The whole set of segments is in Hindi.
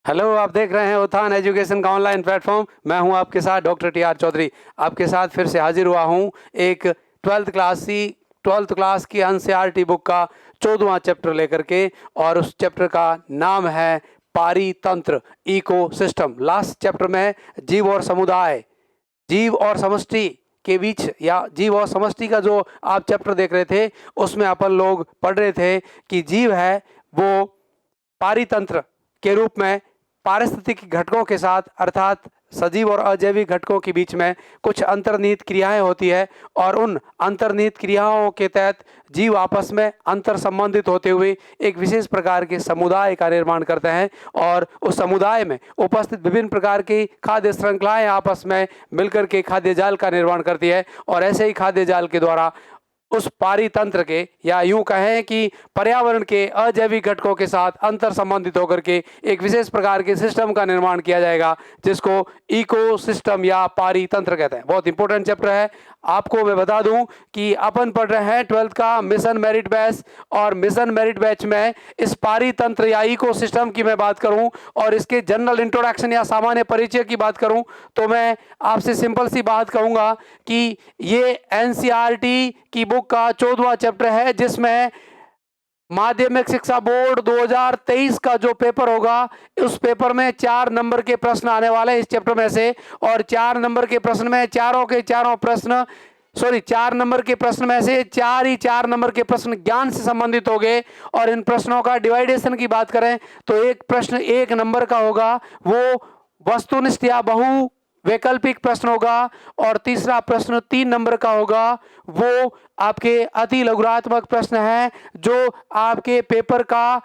हेलो, आप देख रहे हैं उत्थान एजुकेशन का ऑनलाइन प्लेटफॉर्म। मैं हूं आपके साथ डॉक्टर टी आर चौधरी। आपके साथ फिर से हाजिर हुआ हूं एक ट्वेल्थ क्लास की एनसीईआरटी बुक का 14वां चैप्टर लेकर के, और उस चैप्टर का नाम है पारितंत्र, इकोसिस्टम। लास्ट चैप्टर में जीव और समुदाय, जीव और समष्टि के बीच, या जीव और समष्टि का जो आप चैप्टर देख रहे थे, उसमें अपन लोग पढ़ रहे थे कि जीव है वो पारितंत्र के रूप में पारिस्थितिक घटकों के साथ, अर्थात सजीव और अजैविक घटकों के बीच में कुछ अंतर्निहित क्रियाएं होती है, और उन अंतर्निहित क्रियाओं के तहत जीव आपस में अंतर संबंधित होते हुए एक विशेष प्रकार के समुदाय का निर्माण करते हैं, और उस समुदाय में उपस्थित विभिन्न प्रकार की खाद्य श्रृंखलाएं आपस में मिलकर के खाद्य जाल का निर्माण करती है, और ऐसे ही खाद्य जाल के द्वारा उस पारितंत्र के, या यूं कहें कि पर्यावरण के अजैविक घटकों के साथ अंतर संबंधित होकर के एक विशेष प्रकार के सिस्टम का निर्माण किया जाएगा, जिसको इकोसिस्टम या पारितंत्र कहते हैं। बहुत इंपॉर्टेंट चैप्टर है। आपको मैं बता दूं कि अपन पढ़ रहे हैं 12th का मिशन मेरिट बैच, और मिशन मेरिट बैच में इस पारितंत्र या इकोसिस्टम की मैं बात करूं और इसके जनरल इंट्रोडक्शन या सामान्य परिचय की बात करूं, तो मैं आपसे सिंपल सी बात कहूंगा कि ये एनसीईआरटी की बुक का 14वां चैप्टर है, जिसमें माध्यमिक शिक्षा बोर्ड 2023 का जो पेपर होगा, उस पेपर में 4 नंबर के प्रश्न आने वाले हैं इस चैप्टर में से। और 4 नंबर के प्रश्न में 4 नंबर के प्रश्न में से 4 नंबर के प्रश्न ज्ञान से संबंधित हो गए। और इन प्रश्नों का डिवाइडेशन की बात करें तो एक प्रश्न 1 नंबर का होगा, वो वस्तुनिष्ठ या बहु वैकल्पिक प्रश्न होगा, और तीसरा प्रश्न 3 नंबर का होगा, वो आपके अति लघुरात्मक प्रश्न है, जो आपके पेपर का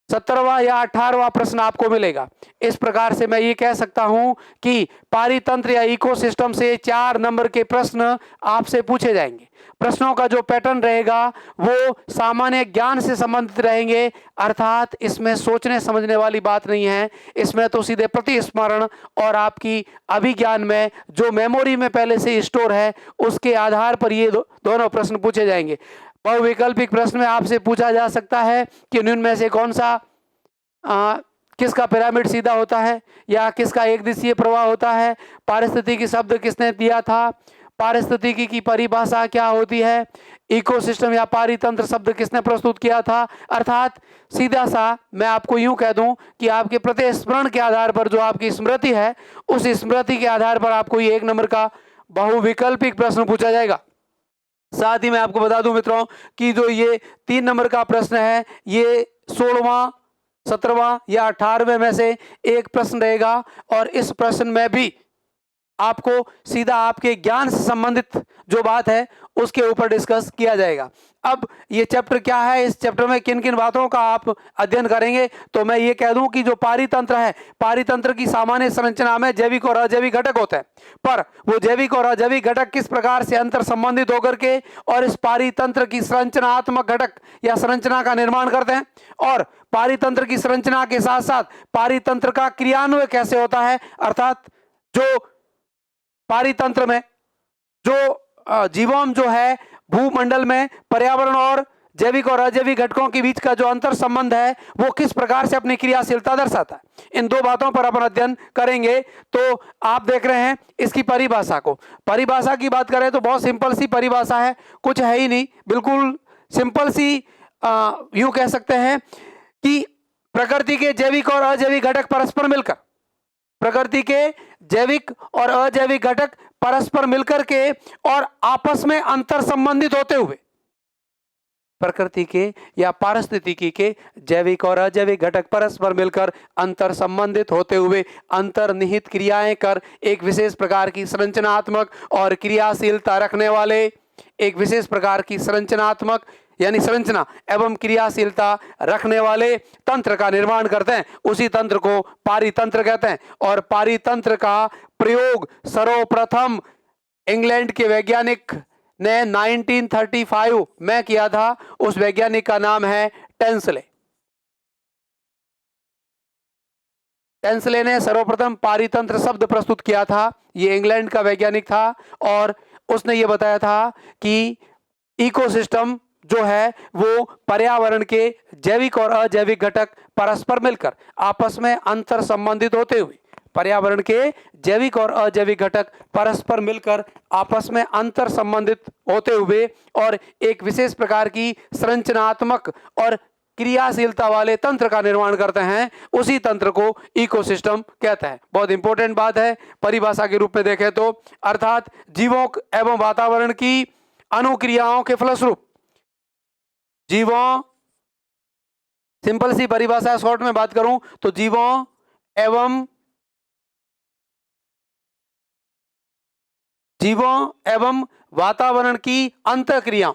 17वां या 18वां प्रश्न आपको मिलेगा। इस प्रकार से मैं ये कह सकता हूं कि पारितंत्र या इकोसिस्टम से 4 नंबर के प्रश्न आपसे पूछे जाएंगे। प्रश्नों का जो पैटर्न रहेगा वो सामान्य ज्ञान से संबंधित रहेंगे, अर्थात इसमें सोचने समझने वाली बात नहीं है। इसमें तो सीधे प्रतिस्मरण और आपकी अभिज्ञान में जो मेमोरी में पहले से स्टोर है, उसके आधार पर ये दोनों प्रश्न पूछे जाएंगे। बहुविकल्पिक प्रश्न में आपसे पूछा जा सकता है कि उनमें से कौन सा किसका पिरामिड सीधा होता है, या किसका एक दिशीय प्रवाह होता है, पारिस्थितिकी शब्द किसने दिया था, पारिस्थितिकी की परिभाषा क्या होती है, इकोसिस्टम या पारितंत्र शब्द किसने प्रस्तुत किया था। अर्थात सीधा सा मैं आपको यूं कह दूं कि आपके प्रतिस्मरण के आधार पर जो आपकी स्मृति है, उस स्मृति के आधार पर आपको ये 1 नंबर का बहुविकल्पिक प्रश्न पूछा जाएगा। साथ ही मैं आपको बता दूं मित्रों कि जो ये 3 नंबर का प्रश्न है, ये 16वां, 17वां या 18वें में से एक प्रश्न रहेगा, और इस प्रश्न में भी आपको सीधा आपके ज्ञान से संबंधित जो बात है उसके ऊपर डिस्कस किया जाएगा। अब ये चैप्टर क्या है, इस चैप्टर में किन किन बातों का आप अध्ययन करेंगे, तो मैं ये कह दूं कि जो पारितंत्र है, पारितंत्र की सामान्य संरचना में जैविक और अजैविक घटक होते हैं, पर वो जैविक और अजैविक घटक किस प्रकार से अंतर संबंधित होकर के और इस पारितंत्र की संरचनात्मक घटक या संरचना का निर्माण करते हैं, और पारितंत्र की संरचना के साथ साथ पारितंत्र का क्रियान्वयन कैसे होता है, अर्थात जो पारितंत्र में जो जीवाणु जो है भूमंडल में पर्यावरण और जैविक और अजैविक घटकों के बीच का जो अंतर संबंध है, वो किस प्रकार से अपनी क्रियाशीलता दर्शाता है। इन 2 बातों पर अपन अध्ययन करेंगे। तो आप देख रहे हैं इसकी परिभाषा को। परिभाषा की बात करें तो बहुत सिंपल सी परिभाषा है, कुछ है ही नहीं, बिल्कुल सिंपल सी। यूं कह सकते हैं कि प्रकृति के जैविक और अजैविक घटक परस्पर मिलकर, प्रकृति के जैविक और अजैविक घटक परस्पर मिलकर के और आपस में अंतर संबंधित होते हुए, प्रकृति के या पारिस्थितिकी के जैविक और अजैविक घटक परस्पर मिलकर अंतर संबंधित होते हुए अंतर्निहित क्रियाएं कर एक विशेष प्रकार की संरचनात्मक और क्रियाशीलता रखने वाले, एक विशेष प्रकार की संरचनात्मक यानी संरचना एवं क्रियाशीलता रखने वाले तंत्र का निर्माण करते हैं। उसी तंत्र को पारितंत्र कहते हैं। और पारितंत्र का प्रयोग सर्वप्रथम इंग्लैंड के वैज्ञानिक ने 1935 में किया था। उस वैज्ञानिक का नाम है टेंसले। टेंसले ने सर्वप्रथम पारितंत्र शब्द प्रस्तुत किया था। ये इंग्लैंड का वैज्ञानिक था, और उसने ये बताया था कि इकोसिस्टम जो है वो पर्यावरण के जैविक और अजैविक घटक परस्पर मिलकर आपस में अंतर संबंधित होते हुए, पर्यावरण के जैविक और अजैविक घटक परस्पर मिलकर आपस में अंतर संबंधित होते हुए और एक विशेष प्रकार की संरचनात्मक और क्रियाशीलता वाले तंत्र का निर्माण करते हैं, उसी तंत्र को इकोसिस्टम कहते हैं। बहुत इंपॉर्टेंट बात है परिभाषा के रूप में देखें तो, अर्थात जीवों एवं वातावरण की अनुक्रियाओं के फलस्वरूप, जीवों, सिंपल सी परिभाषा शॉर्ट में बात करूं तो जीवों एवं वातावरण की अंतःक्रियाओं,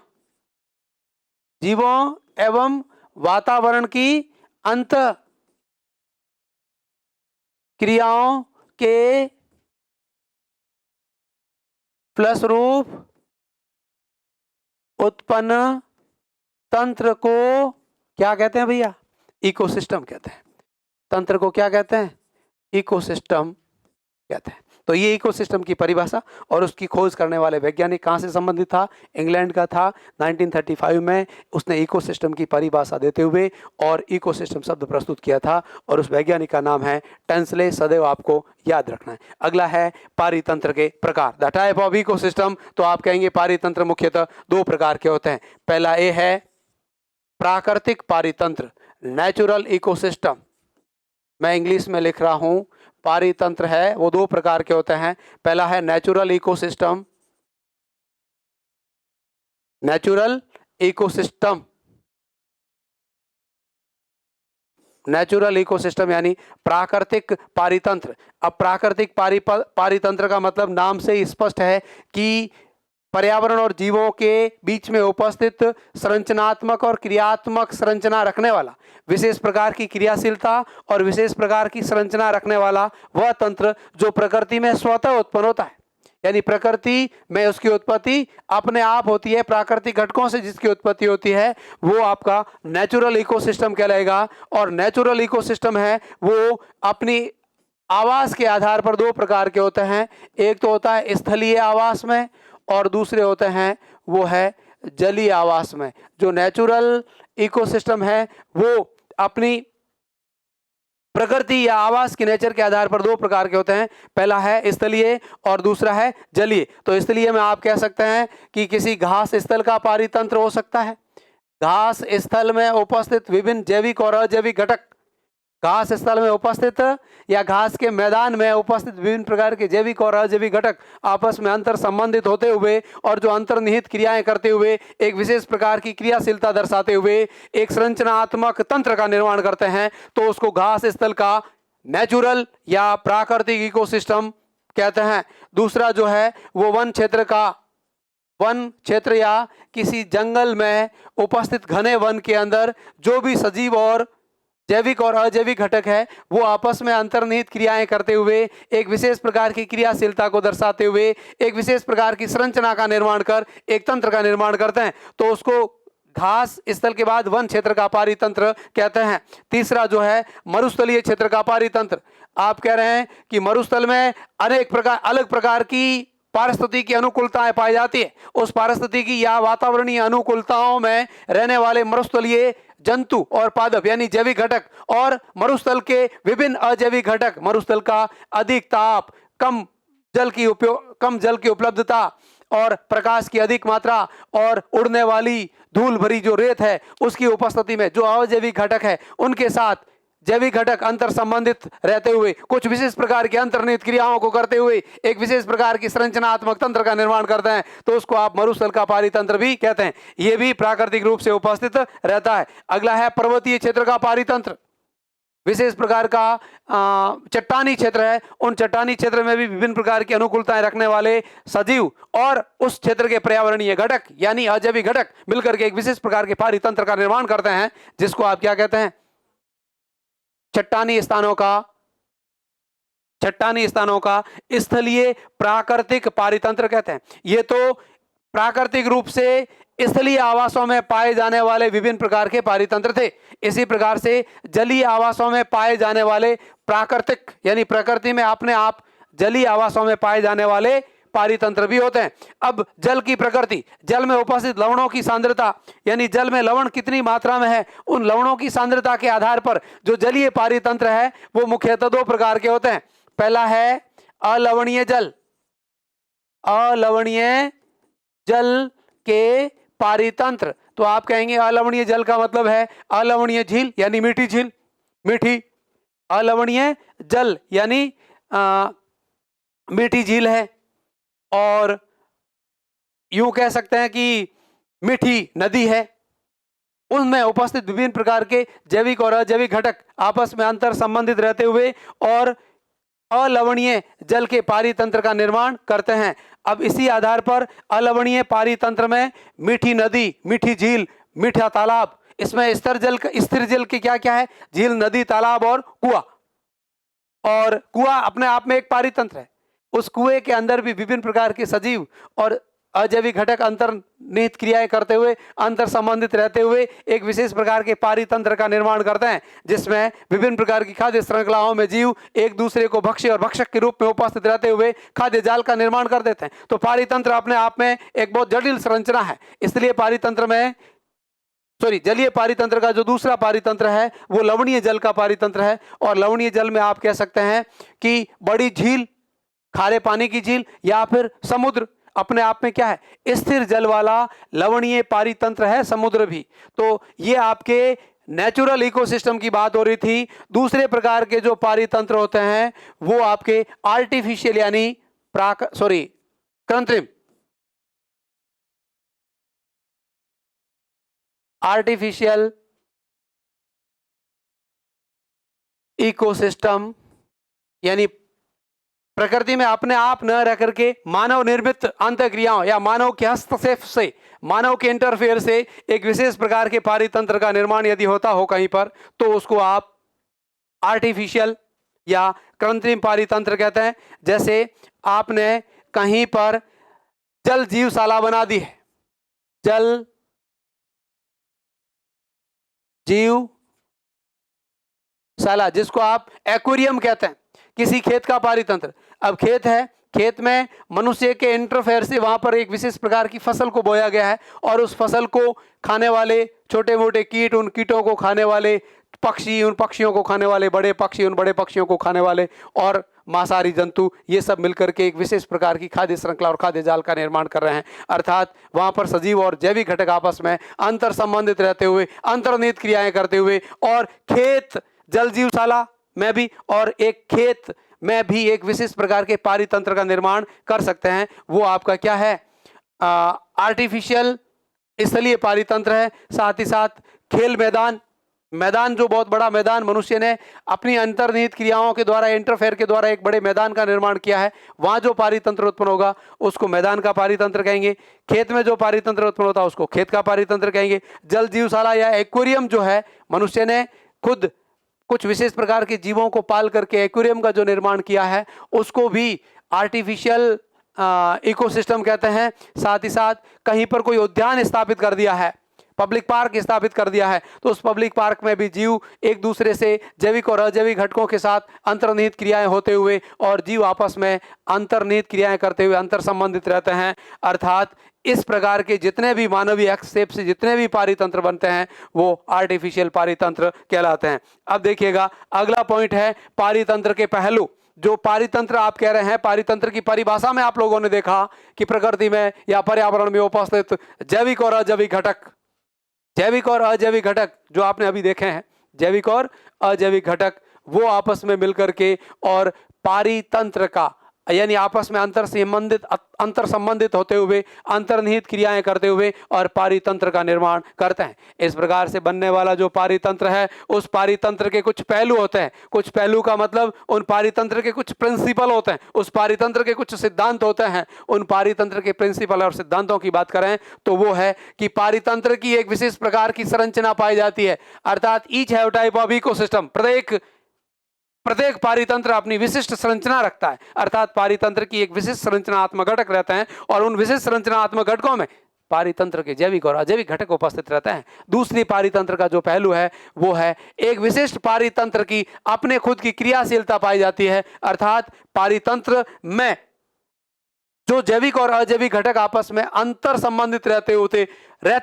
जीवों एवं वातावरण की अंतःक्रियाओं के फलस्वरूप उत्पन्न तंत्र को क्या कहते हैं भैया? इकोसिस्टम कहते हैं। तंत्र को क्या कहते हैं? इकोसिस्टम कहते हैं। तो ये इकोसिस्टम की परिभाषा और उसकी खोज करने वाले वैज्ञानिक कहाँ से संबंधित था? इंग्लैंड का था। 1935 में उसने इकोसिस्टम की परिभाषा देते हुए और इकोसिस्टम शब्द प्रस्तुत किया था और उस वैज्ञानिक का नाम है टेंसले। सदैव आपको याद रखना है। अगला है पारितंत्र के प्रकार, द टाइप ऑफ इकोसिस्टम। तो आप कहेंगे पारितंत्र मुख्यतः दो प्रकार के होते हैं। पहला ए है प्राकृतिक पारितंत्र, नेचुरल इकोसिस्टम। मैं इंग्लिश में लिख रहा हूं, पारितंत्र है वो दो प्रकार के होते हैं। पहला है natural ecosystem, natural ecosystem, natural ecosystem यानी प्राकृतिक पारितंत्र। अब प्राकृतिक पारितंत्र का मतलब नाम से ही स्पष्ट है कि पर्यावरण और जीवों के बीच में उपस्थित संरचनात्मक और क्रियात्मक संरचना रखने वाला, विशेष प्रकार की क्रियाशीलता और विशेष प्रकार की संरचना रखने वाला वह तंत्र जो प्रकृति में स्वतः उत्पन्न होता है। यानी प्रकृति में उसकी उत्पत्ति अपने आप होती है, प्राकृतिक घटकों से जिसकी उत्पत्ति होती है वो आपका नेचुरल इकोसिस्टम कहलाएगा। और नेचुरल इकोसिस्टम है वो अपनी आवास के आधार पर दो प्रकार के होते हैं। एक तो होता है स्थलीय आवास में और दूसरे होते हैं वो है जलीय आवास में। जो नेचुरल इकोसिस्टम है वो अपनी प्रकृति या आवास के नेचर के आधार पर दो प्रकार के होते हैं। पहला है स्थलीय और दूसरा है जलीय। तो स्थलीय में आप कह सकते हैं कि किसी घास स्थल का पारितंत्र हो सकता है। घास स्थल में उपस्थित विभिन्न जैविक और अजैविक घटक, घास स्थल में उपस्थित या घास के मैदान में उपस्थित विभिन्न प्रकार के जैविक और अजैविक घटक आपस में अंतर संबंधित होते हुए और जो अंतर्निहित क्रियाएं करते हुए एक विशेष प्रकार की क्रियाशीलता दर्शाते हुए एक संरचनात्मक तंत्र का निर्माण करते हैं, तो उसको घास स्थल का नेचुरल या प्राकृतिक इकोसिस्टम कहते हैं। दूसरा जो है वो वन क्षेत्र या किसी जंगल में उपस्थित घने वन के अंदर जो भी सजीव और जैविक और अजैविक घटक है वो आपस में अंतर्निहित क्रियाएं करते हुए एक विशेष प्रकार की क्रियाशीलता को दर्शाते हुए एक विशेष प्रकार की संरचना का निर्माण कर एक तंत्र का निर्माण करते हैं, तो उसको घास स्थल के बाद वन क्षेत्र का पारितंत्र कहते हैं। तीसरा जो है मरुस्थलीय क्षेत्र का पारितंत्र। आप कह रहे हैं कि मरुस्थल में अलग प्रकार की पारिस्थितिकी अनुकूलताएं पाई जाती है। उस पारिस्थितिकी या वातावरणीय अनुकूलताओं में रहने वाले मरुस्थलीय जंतु और पादप यानी जैविक घटक और मरुस्थल के विभिन्न अजैविक घटक, मरुस्थल का अधिक ताप, कम जल की उपलब्धता और प्रकाश की अधिक मात्रा और उड़ने वाली धूल भरी जो रेत है उसकी उपस्थिति में जो अजैविक घटक है उनके साथ जैविक घटक अंतर संबंधित रहते हुए कुछ विशेष प्रकार की अंतर्निहित क्रियाओं को करते हुए एक विशेष प्रकार की संरचनात्मक तंत्र का निर्माण करते हैं, तो उसको आप मरुस्थल का पारितंत्र भी कहते हैं। यह भी प्राकृतिक रूप से उपस्थित रहता है। अगला है पर्वतीय क्षेत्र का पारितंत्र। विशेष प्रकार का चट्टानी क्षेत्र है, उन चट्टानी क्षेत्र में भी विभिन्न प्रकार की अनुकूलताएं रखने वाले सजीव और उस क्षेत्र के पर्यावरणीय घटक यानी अजैविक घटक मिलकर के एक विशेष प्रकार के पारितंत्र का निर्माण करते हैं, जिसको आप क्या कहते हैं? चट्टानी स्थानों का स्थलीय प्राकृतिक पारितंत्र कहते हैं। ये तो प्राकृतिक रूप से स्थलीय आवासों में पाए जाने वाले विभिन्न प्रकार के पारितंत्र थे। इसी प्रकार से जलीय आवासों में पाए जाने वाले प्राकृतिक यानी प्रकृति में अपने आप जलीय आवासों में पाए जाने वाले पारितंत्र भी होते हैं। अब जल की प्रकृति, जल में उपस्थित लवणों की सांद्रता, यानी जल में लवण कितनी मात्रा में है, उन लवणों की सांद्रता के आधार पर जो जलीय पारितंत्र है वो मुख्यतः दो प्रकार के होते हैं। पहला है अलवणीय जल। अलवणीय जल के पारितंत्र, तो आप कहेंगे अलवणीय जल का मतलब है अलवणीय झील यानी मीठी झील, मीठी। अलवणीय जल यानी मीठी झील है, और यूं कह सकते हैं कि मीठी नदी है। उनमें उपस्थित विभिन्न प्रकार के जैविक और अजैविक घटक आपस में अंतर संबंधित रहते हुए और अलवणीय जल के पारितंत्र का निर्माण करते हैं। अब इसी आधार पर अलवणीय पारितंत्र में मीठी नदी, मीठी झील, मीठा तालाब, इसमें स्थिर जल के क्या क्या है, झील, नदी, तालाब और कुआं। और कुआं अपने आप में एक पारितंत्र है। उस कुएं के अंदर भी विभिन्न प्रकार के सजीव और अजैविक घटक अंतर्निहित क्रियाएं करते हुए, अंतर संबंधित रहते हुए एक विशेष प्रकार के पारितंत्र का निर्माण करते हैं, जिसमें विभिन्न प्रकार की खाद्य श्रृंखलाओं में जीव एक दूसरे को भक्ष्य और भक्षक के रूप में उपस्थित रहते हुए खाद्य जाल का निर्माण कर देते हैं। तो पारितंत्र अपने आप में एक बहुत जटिल संरचना है। इसलिए पारितंत्र में जलीय पारितंत्र का जो दूसरा पारितंत्र है वो लवणीय जल का पारितंत्र है। और लवणीय जल में आप कह सकते हैं कि बड़ी झील, खारे पानी की झील या फिर समुद्र अपने आप में क्या है, स्थिर जल वाला लवणीय पारितंत्र है, समुद्र भी। तो ये आपके नेचुरल इकोसिस्टम की बात हो रही थी। दूसरे प्रकार के जो पारितंत्र होते हैं वो आपके आर्टिफिशियल यानी कृत्रिम, आर्टिफिशियल इकोसिस्टम यानी प्रकृति में अपने आप न रह करके मानव निर्मित अंतःक्रियाओं या मानव के हस्तक्षेप से, मानव के इंटरफेयर से एक विशेष प्रकार के पारितंत्र का निर्माण यदि होता हो कहीं पर, तो उसको आप आर्टिफिशियल या कृत्रिम पारितंत्र कहते हैं। जैसे आपने कहीं पर जल जीवशाला बना दी है, जल जीवशाला जिसको आप एक्वेरियम कहते हैं, किसी खेत का पारितंत्र। अब खेत है, खेत में मनुष्य के इंटरफेयर से वहां पर एक विशेष प्रकार की फसल को बोया गया है, और उस फसल को खाने वाले छोटे मोटे कीट, उन कीटों को खाने वाले पक्षी, उन पक्षियों को खाने वाले बड़े पक्षी, उन बड़े पक्षियों को खाने वाले और मांसाहारी जंतु, ये सब मिलकर के एक विशेष प्रकार की खाद्य श्रृंखला और खाद्य जाल का निर्माण कर रहे हैं। अर्थात वहां पर सजीव और जैविक घटक आपस में अंतर संबंधित रहते हुए, अंतर्निहित क्रियाएं करते हुए, और खेत जल जीवशाला में भी और एक खेत में भी एक विशेष प्रकार के पारितंत्र का निर्माण कर सकते हैं। वो आपका क्या है, आर्टिफिशियल स्थलीय पारितंत्र है। साथ ही साथ खेल मैदान, मैदान जो बहुत बड़ा मैदान मनुष्य ने अपनी अंतर्निहित क्रियाओं के द्वारा, इंटरफेयर के द्वारा एक बड़े मैदान का निर्माण किया है, वहां जो पारितंत्र उत्पन्न होगा उसको मैदान का पारितंत्र कहेंगे। खेत में जो पारितंत्र उत्पन्न होता है उसको खेत का पारितंत्र कहेंगे। जल जीवशाला या एक्वेरियम जो है, मनुष्य ने खुद कुछ विशेष प्रकार के जीवों को पाल करके एक्वेरियम का जो निर्माण किया है उसको भी आर्टिफिशियल इकोसिस्टम कहते हैं। साथ ही साथ कहीं पर कोई उद्यान स्थापित कर दिया है, पब्लिक पार्क स्थापित कर दिया है, तो उस पब्लिक पार्क में भी जीव एक दूसरे से जैविक और अजैविक घटकों के साथ अंतर्निहित क्रियाएं होते हुए और जीव आपस में अंतर्निहित क्रियाएं करते हुए अंतर संबंधित रहते हैं। अर्थात इस प्रकार के जितने भी मानवीय हस्तक्षेप से जितने भी पारितंत्र बनते हैं वो आर्टिफिशियल पारितंत्र कहलाते हैं। अब देखिएगा अगला पॉइंट है पारितंत्र के पहलू। जो पारितंत्र आप कह रहे हैं, पारितंत्र की परिभाषा में आप लोगों ने देखा कि प्रकृति में या पर्यावरण में उपस्थित जैविक और अजैविक घटक, जैविक और अजैविक घटक जो आपने अभी देखे हैं, जैविक और अजैविक घटक वो आपस में मिलकर के और पारितंत्र का यानी आपस में अंतर संबंधित होते हुए अंतर्निहित क्रियाएं करते हुए और पारितंत्र का निर्माण करते हैं। इस प्रकार से बनने वाला जो पारितंत्र है उस पारितंत्र के कुछ पहलू होते हैं। कुछ पहलू का मतलब उन पारितंत्र के कुछ प्रिंसिपल होते हैं, उस पारितंत्र के कुछ सिद्धांत होते हैं। उन पारितंत्र के प्रिंसिपल और सिद्धांतों की बात करें तो वो है कि पारितंत्र की एक विशेष प्रकार की संरचना पाई जाती है। अर्थात each have type of ecosystem, प्रत्येक पारितंत्र अपनी विशिष्ट संरचना रखता है। अर्थात पारितंत्र की एक विशिष्ट संरचनात्मक घटक रहते हैं और उन विशिष्ट संरचनात्मक घटकों में पारितंत्र के जैविक और अजैविक घटक उपस्थित रहते हैं। दूसरी पारितंत्र का जो पहलू है वो है एक विशिष्ट पारितंत्र की अपने खुद की क्रियाशीलता पाई जाती है। अर्थात पारितंत्र में जो जैविक और अजैविक घटक आपस में अंतर संबंधित रहते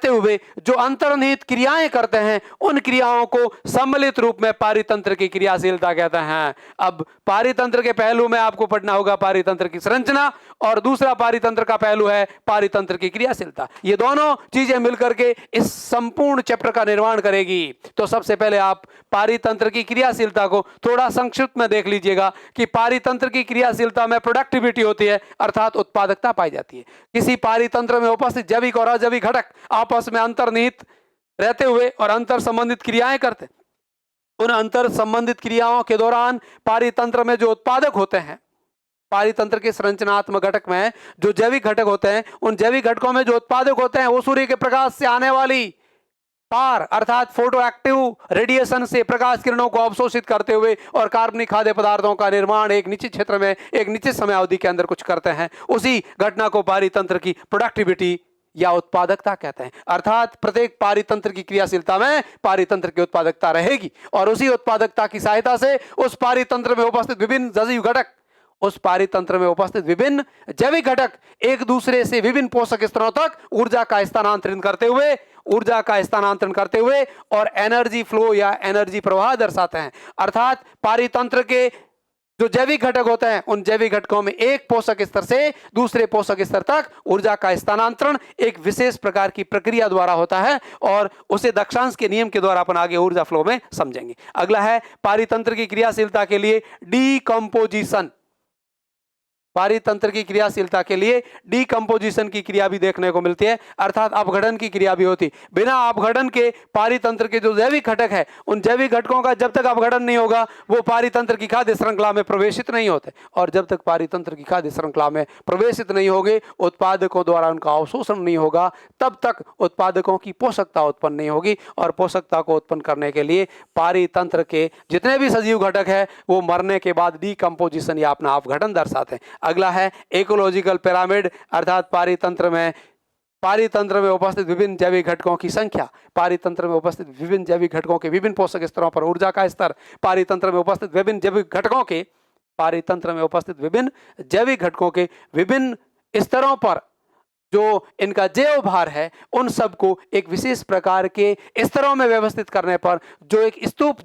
हुए जो अंतर्निहित क्रियाएं करते हैं, उन क्रियाओं को सम्मिलित रूप में पारितंत्र की क्रियाशीलता कहते हैं। अब पारितंत्र के पहलू में आपको पढ़ना होगा पारितंत्र की संरचना, और दूसरा पारितंत्र का पहलू है पारितंत्र की क्रियाशीलता। ये दोनों चीजें मिलकर के इस संपूर्ण चैप्टर का निर्माण करेगी। तो सबसे पहले आप पारितंत्र की क्रियाशीलता को थोड़ा संक्षिप्त में देख लीजिएगा कि पारितंत्र की क्रियाशीलता में प्रोडक्टिविटी होती है, अर्थात उत्पादकता पाई जाती है। किसी पारितंत्र में उपस्थित जैविक और अजैविक घटक आपस में अंतर्निहित रहते हुए और अंतर संबंधित क्रियाएं करते हैं। उन अंतर संबंधित क्रियाओं के दौरान पारितंत्र में जो उत्पादक होते हैं, पारितंत्र के संरचनात्मक घटक में जो जैविक घटक होते हैं, उन जैविक घटकों में जो उत्पादक होते हैं वो सूर्य के प्रकाश से आने वाली पार अर्थात फोटो एक्टिव रेडिएशन से प्रकाश किरणों को अवशोषित करते हुए और कार्बनिक खाद्य पदार्थों का निर्माण एक निश्चित क्षेत्र में एक निश्चित समय अवधि के अंदर कुछ करते हैं। उसी घटना को पारितंत्र की प्रोडक्टिविटी या उत्पादकता कहते हैं। अर्थात प्रत्येक पारितंत्र की क्रियाशीलता में पारितंत्र की उत्पादकता रहेगी, और उसी उत्पादकता की सहायता से उस पारितंत्र में उपस्थित विभिन्न सजीव घटक, उस पारितंत्र में उपस्थित विभिन्न जैविक घटक एक दूसरे से विभिन्न पोषक स्तरों तक ऊर्जा का स्थानांतरण करते हुए और एनर्जी फ्लो या एनर्जी प्रवाह दर्शाते हैं। अर्थात पारितंत्र के जो जैविक घटक होते हैं, उन जैविक घटकों में एक पोषक स्तर से दूसरे पोषक स्तर तक ऊर्जा का स्थानांतरण एक विशेष प्रकार की प्रक्रिया द्वारा होता है, और उसे दक्षांश के नियम के द्वारा अपन आगे ऊर्जा फ्लो में समझेंगे। अगला है पारितंत्र की क्रियाशीलता के लिए डीकंपोजिशन। पारितंत्र की क्रियाशीलता के लिए डीकंपोजिशन की क्रिया भी देखने को मिलती है, अर्थात अपघटन की क्रिया भी होती। बिना अपघटन के पारितंत्र के जो जैविक घटक है, उन जैविक घटकों का जब तक अपघटन नहीं होगा वो पारितंत्र की खाद्य श्रृंखला में प्रवेशित नहीं होते, और जब तक पारितंत्र की खाद्य श्रृंखला में प्रवेशित नहीं होंगे, उत्पादकों द्वारा उनका अवशोषण नहीं होगा, तब तक उत्पादकों की पोषकता उत्पन्न नहीं होगी, और पोषकता को उत्पन्न करने के लिए पारितंत्र के जितने भी सजीव घटक है वो मरने के बाद डीकंपोजिशन या अपना अपघटन दर्शाते हैं। अगला है इकोलॉजिकल पिरामिड, अर्थात पारितंत्र में उपस्थित विभिन्न जैविक घटकों की संख्या, पारितंत्र में उपस्थित विभिन्न जैविक घटकों के विभिन्न पोषक स्तरों पर ऊर्जा का स्तर, पारितंत्र में उपस्थित विभिन्न जैविक घटकों के विभिन्न स्तरों पर जो इनका जैव भार है, उन सबको एक विशेष प्रकार के स्तरों में व्यवस्थित करने पर जो एक स्पूत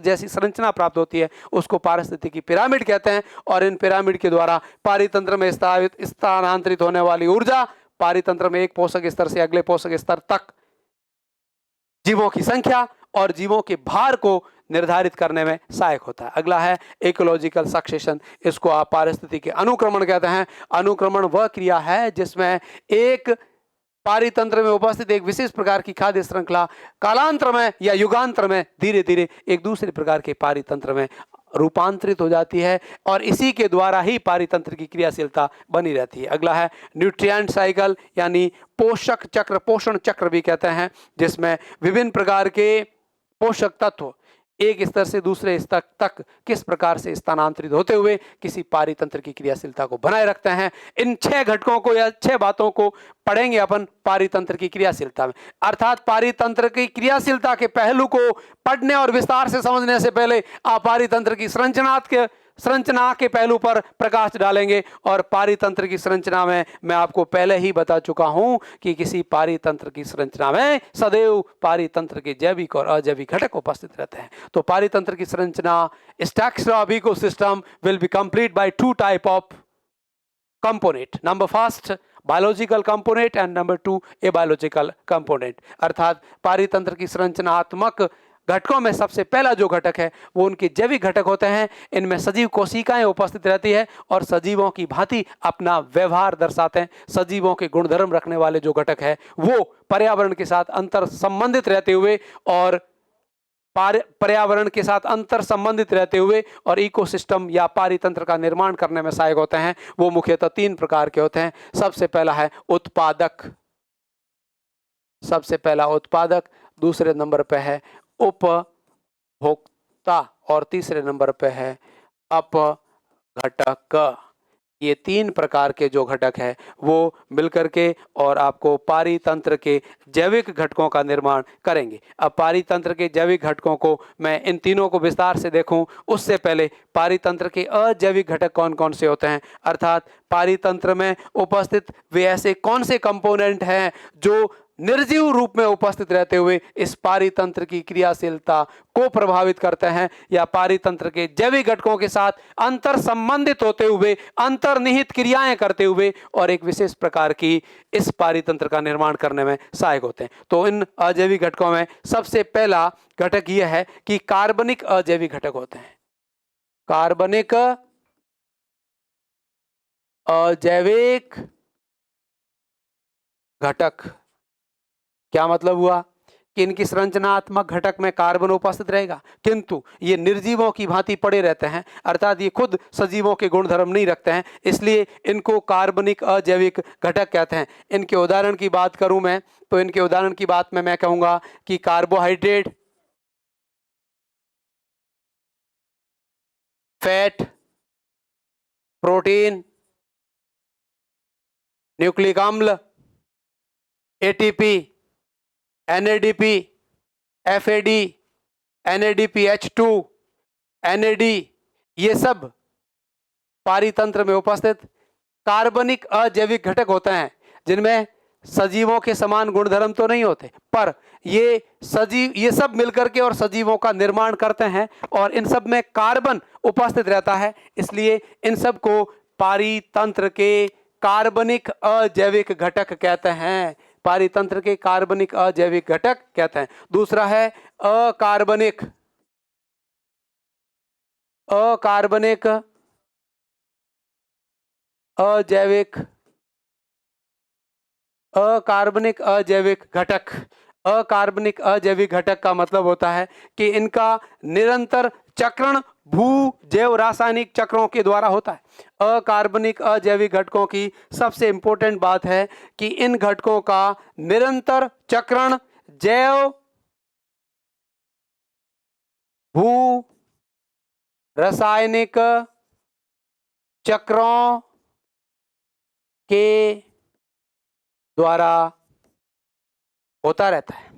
जैसी संरचना प्राप्त होती है, उसको पारिस्थितिकी पिरामिड कहते हैं। और इन पिरामिड के द्वारा पारितंत्र में स्थानांतरित होने वाली ऊर्जा पारितंत्र में एक पोषक स्तर से अगले पोषक स्तर तक जीवों की संख्या और जीवों के भार को निर्धारित करने में सहायक होता है। अगला है इकोलॉजिकल सक्सेशन, इसको आप पारिस्थितिकी अनुक्रमण कहते हैं। अनुक्रमण वह क्रिया है जिसमें एक पारितंत्र में उपस्थित एक विशेष प्रकार की खाद्य श्रृंखला कालांतर में या युगांतर में धीरे धीरे एक दूसरे प्रकार के पारितंत्र में रूपांतरित हो जाती है, और इसी के द्वारा ही पारितंत्र की क्रियाशीलता बनी रहती है। अगला है न्यूट्रिएंट साइकिल, यानी पोषण चक्र भी कहते हैं, जिसमें विभिन्न प्रकार के पोषक तत्व एक स्तर से दूसरे स्तर तक किस प्रकार से स्थानांतरित होते हुए किसी पारितंत्र की क्रियाशीलता को बनाए रखते हैं। इन 6 घटकों को या 6 बातों को पढ़ेंगे अपन पारितंत्र की क्रियाशीलता में। अर्थात पारितंत्र की क्रियाशीलता के पहलू को पढ़ने और विस्तार से समझने से पहले आप पारितंत्र की संरचना के पहलू पर प्रकाश डालेंगे। और पारितंत्र की संरचना में मैं आपको पहले ही बता चुका हूं कि किसी पारितंत्र की संरचना में सदैव पारितंत्र के जैविक और अजैविक घटक उपस्थित रहते हैं। तो पारितंत्र की संरचना, structure of ecosystem will be complete by 2 type of component. Number first biological component and number 2 abiological component. अर्थात पारितंत्र की संरचनात्मक घटकों में सबसे पहला जो घटक है वो उनके जैविक घटक होते हैं। इनमें सजीव कोशिकाएं उपस्थित रहती है और सजीवों की भांति अपना व्यवहार दर्शाते हैं। सजीवों के गुणधर्म रखने वाले जो घटक है वो पर्यावरण के साथ अंतर संबंधित रहते हुए और इकोसिस्टम या पारितंत्र का निर्माण करने में सहायक होते हैं। वो मुख्यतः 3 प्रकार के होते हैं। सबसे पहला है उत्पादक, दूसरे नंबर पे है उपभोक्ता और तीसरे नंबर पे है अपघटक। ये 3 प्रकार के जो घटक है वो मिलकर के और आपको पारितंत्र के जैविक घटकों का निर्माण करेंगे। अब पारितंत्र के जैविक घटकों को मैं इन तीनों को विस्तार से देखूं उससे पहले पारितंत्र के अजैविक घटक कौन कौन से होते हैं, अर्थात पारितंत्र में उपस्थित वे ऐसे कौन से कंपोनेंट हैं जो निर्जीव रूप में उपस्थित रहते हुए इस पारितंत्र की क्रियाशीलता को प्रभावित करते हैं या पारितंत्र के जैविक घटकों के साथ अंतर संबंधित होते हुए अंतर्निहित क्रियाएं करते हुए और एक विशेष प्रकार की इस पारितंत्र का निर्माण करने में सहायक होते हैं। तो इन अजैविक घटकों में सबसे पहला घटक यह है कि कार्बनिक अजैविक घटक होते हैं। कार्बनिक अजैविक घटक क्या मतलब हुआ कि इनकी संरचनात्मक घटक में कार्बन उपस्थित रहेगा किंतु ये निर्जीवों की भांति पड़े रहते हैं, अर्थात ये खुद सजीवों के गुणधर्म नहीं रखते हैं, इसलिए इनको कार्बनिक अजैविक घटक कहते हैं। इनके उदाहरण की बात करूं मैं तो इनके उदाहरण की बात में मैं कहूंगा कि कार्बोहाइड्रेट, फैट, प्रोटीन, न्यूक्लिक अम्ल, ATP, NADP, FAD, NADPH2, NAD, ये सब पारितंत्र में उपस्थित कार्बनिक अजैविक घटक होते हैं जिनमें सजीवों के समान गुणधर्म तो नहीं होते पर ये सब मिलकर के और सजीवों का निर्माण करते हैं और इन सब में कार्बन उपस्थित रहता है, इसलिए इन सब को पारितंत्र के कार्बनिक अजैविक घटक कहते हैं। पारितंत्र के कार्बनिक अजैविक घटक कहते हैं। दूसरा है अकार्बनिक अजैविक घटक। अकार्बनिक अजैविक घटक का मतलब होता है कि इनका निरंतर चक्रण भू जैव रासायनिक चक्रों के द्वारा होता है। अकार्बनिक अजैविक घटकों की सबसे इंपॉर्टेंट बात है कि इन घटकों का निरंतर चक्रण जैव भू रासायनिक चक्रों के द्वारा होता रहता है।